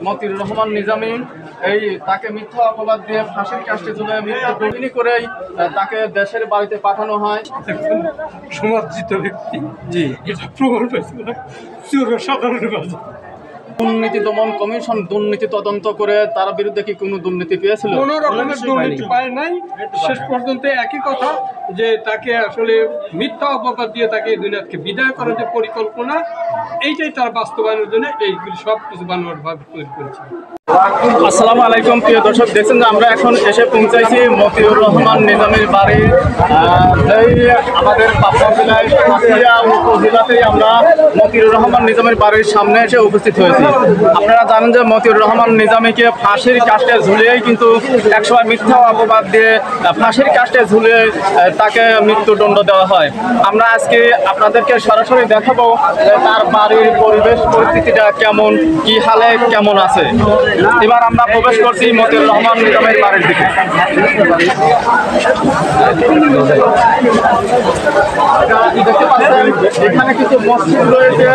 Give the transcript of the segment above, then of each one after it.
মতিউর রহমান নিজামী তাকে মিথ্যা অপবাদ দিয়ে ফাঁসির কাস্টে ঝুলে মৃত্যু করেই তাকে দেশের বাড়িতে পাঠানো হয়। সমাদৃত ব্যক্তি জি এটা প্রমাণ পাইছিল সাধারণ বাজার দুর্নীতি দমন কমিশন দুর্নীতি তদন্ত করে তার বিরুদ্ধে কি কোনো দুর্নীতি পেয়েছিল? কোনো রকমের দুর্নীতি পায় নাই। শেষ পর্যন্ত একই কথা যে তাকে আসলে মিথ্যা অপবাদ দিয়ে তাকে দুনিয়াকে বিদায় করার যে পরিকল্পনা এইটাই তার বাস্তবায়নের জন্য এইগুলি সব কিছু বানোয়ারভাবে তৈরি করেছে। আসসালামু আলাইকুম প্রিয় দর্শক, দেখছেন যে আমরা এখন এসে পৌঁছাইছি মতিউর রহমান নিজামীর বাড়ি। আমাদের পাবনা জেলায় পাকুড়িয়া উপজেলাতেই আমরা মতিউর রহমান নিজামীর বাড়ির সামনে এসে উপস্থিত হয়েছি। আপনারা জানেন যে মতিউর রহমান নিজামীকে ফাঁসির কাস্টে ঝুলিয়েই কিন্তু একসময় মিথ্যা অপবাদ দিয়ে ফাঁসির কাস্টে ঝুলিয়ে তাকে মৃত্যুদণ্ড দেওয়া হয়। আমরা আজকে আপনাদেরকে সরাসরি দেখাবো তার বাড়ির পরিবেশ পরিস্থিতিটা কেমন, কি হালে কেমন আছে। এবার আমরা প্রবেশ করছি মতিউর রহমান নিজামীর বাড়ির দিকে। দেখতে পাচ্ছেন এখানে কিছু মসজিদ রয়েছে,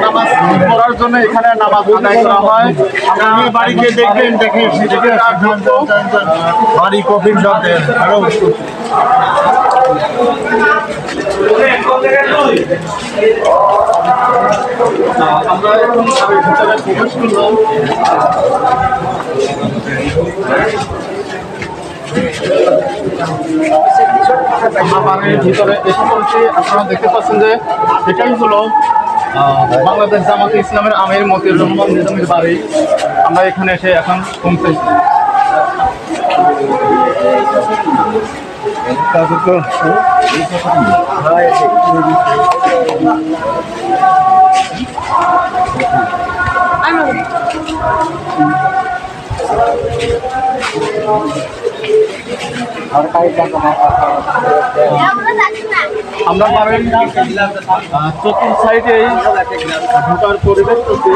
নামাজ পড়ার জন্য এখানে নামাজ আদায় করা হয়। আপনি বাড়িতে দেখবেন, বাড়ি কফিন সাথে আরো আমরা এখন ভিতরে প্রবেশ করলাম। বাড়ির ভিতরে এসে পড়ছি। আপনারা দেখতে পাচ্ছেন যে এটাই হলো বাংলাদেশ জামাতে ইসলামের আমির মতিউর রহমান নিজামীর বাড়ি। আমরা এখানে এসে এখন পৌঁছেছি। আমরা বাড়ির চতুর্থ সাইডে ঢোকার পরিবেশ করছি।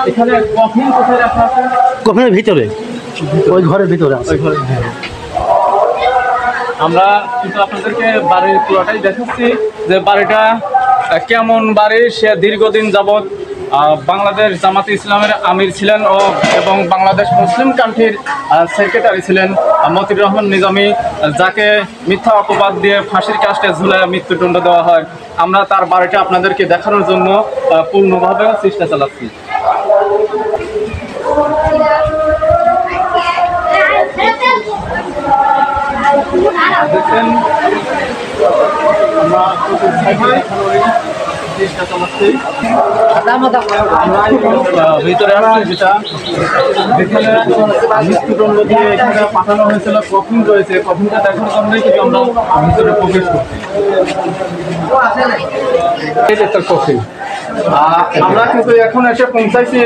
এখানে কফিন কোথায় রাখা আছে? কফিনের ভিতরে, ওই ঘরের ভিতরে ওই ঘরে। আমরা কিন্তু আপনাদেরকে বাড়ির পুরোটাই দেখাচ্ছি যে বাড়িটা কেমন বাড়ি। সে দীর্ঘদিন যাবৎ বাংলাদেশ জামাতে ইসলামের আমির ছিলেন এবং বাংলাদেশ মুসলিম কান্ট্রির সেক্রেটারি ছিলেন মতিউর রহমান নিজামী, যাকে মিথ্যা অপবাদ দিয়ে ফাঁসির কাস্টে ঝুলে মৃত্যুদণ্ড দেওয়া হয়। আমরা তার বাড়িটা আপনাদেরকে দেখানোর জন্য পূর্ণভাবে চেষ্টা চালাচ্ছি। দেখছেন ভিতরে যেটা যেখানে মৃত্যুদণ্ড দিয়ে এখানে পাঠানো হয়েছিল কফিন রয়েছে, কফিনটা দেখার জন্যই কিন্তু আমরা ভিতরে প্রবেশ করছি। কফিন আমরা কিন্তু এখন এসে পৌঁছাইছি,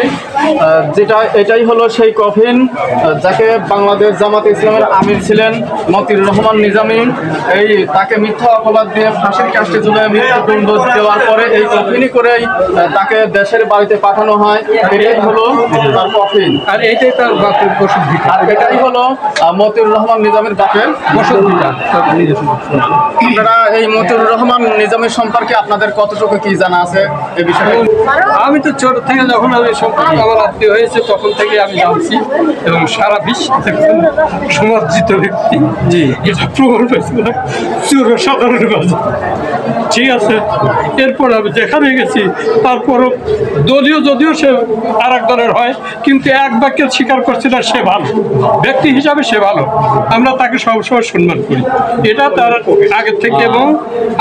যেটা এটাই হলো সেই কফিন যাকে বাংলাদেশ জামাতে ইসলামের আমির ছিলেন মতিউর রহমান নিজামী তাকে মিথ্যা অপবাদ দিয়ে ফাঁসির কাস্টে ঝুলে মৃত্যুদণ্ড দেওয়ার পরে এই কফিনই করেই তাকে দেশের বাড়িতে পাঠানো হয়। এটাই হলো তার কফিন, আর এইটাই তার বাপের বসত ভিটা, আর এটাই হলো মতিউর রহমান নিজামীর বাপের বসত ভিটা। আপনারা এই মতিউর রহমান নিজামীর সম্পর্কে আপনাদের কতটুকু কি জানা আছে এই বিষয়ে? আমি তো ছোট থেকে যখন আমি সম্পর্কে আমার আত্মীয় হয়েছে তখন থেকে আমি জানছি এবং সারা বিশ্ব থেকে সমাদৃত ব্যক্তি জি এটা প্রমাণ পাইছিল সাধারণ বাজার। ঠিক আছে, এরপর আমি যেখানে গেছি তারপরও দলীয় যদিও সে আর এক দলের হয়, কিন্তু এক বাক্যে স্বীকার করছে না সে ভালো ব্যক্তি হিসাবে, সে ভালো। আমরা তাকে সবসময় সম্মান করি, এটা তার আগের থেকে। এবং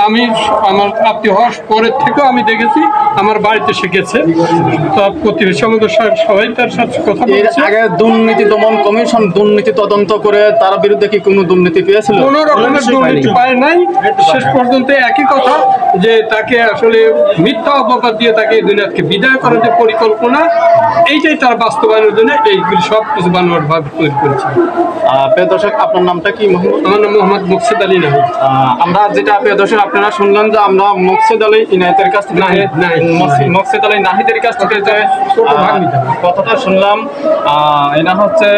আমি আমার আত্মীয় হওয়ার পরের থেকেও আমি দেখেছি আমার বাড়িতে শিখেছে, তার প্রতিবেশী আমাদের সবাই তার সাথে কথা বলছে। আগে দুর্নীতি দমন কমিশন দুর্নীতি তদন্ত করে তার বিরুদ্ধে কি কোনো দুর্নীতি পেয়েছিল? কোনো রকমের দুর্নীতি পায় নাই। শেষ পর্যন্ত একই কথা যে তাকে আসলে মিথ্যা অপবাদ দিয়ে তাকে দুনিয়াকে বিদায় করার যে পরিকল্পনা এইটাই তার বাস্তবায়নের জন্য এইগুলি সব কিছু বানোয়ারভাবে তৈরি করেছে। প্রিয় দর্শক, আপনার নামটা কি? আমার নাম মোহাম্মদ মুকসেদ আলী নাহিদ। আমরা যেটা প্রিয় দর্শক আপনারা শুনলেন যে আমরা মুকসেদ আলী ইনায়েতের কাছ থেকে মকসিদ আলী নাহিদের কাছ থেকে যে কথাটা শুনলাম, এনা হচ্ছে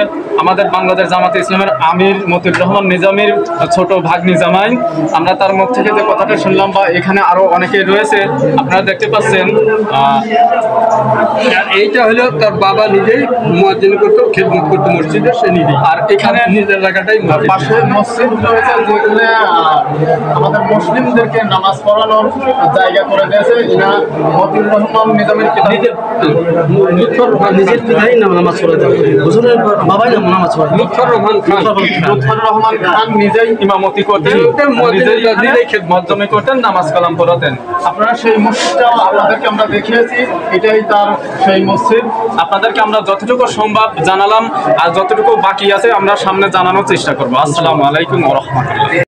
আমাদের বাংলাদেশ জামাতে ইসলামের আমির মতিউর রহমান নিজামীর ছোট ভাগ্নি জামাই। আমরা তার মুখ থেকে যে কথাটা শুনলাম, বা এখানে আরো অনেকে রয়েছে আপনারা দেখতে পাচ্ছেন। এইটা হলো তার বাবা নিজেই মুয়াজ্জিন করতো, খেদমত করতো মসজিদে, সে নিজেই। আর এখানে নিজের এলাকাটাই পাশে মসজিদ রয়েছে যেগুলো আমাদের মুসলিমদেরকে নামাজ পড়ানোর জায়গা করে দিয়েছে। এনা মতিউর রহমান নিজামীর নিজের পিতাই নামাজ পড়ে দেয়, হুজুরের বাবাই নামাজ পড়ে। লুৎফর রহমান খান লুৎফর রহমান খান নিজেই ইমামতি করতেন, নিজেই খেদমত জমি করতেন, নামাজ কালাম পড়াতেন। আপনারা সেই মসজিদটাও আপনাদেরকে আমরা দেখিয়েছি, এটাই তার সেই মসজিদ। আপনাদেরকে আমরা যতটুকু সম্ভব জানালাম, আর যতটুকু বাকি আছে আমরা সামনে জানানোর চেষ্টা করবো। আসসালামু আলাইকুম ওয়া রাহমাতুল্লাহ।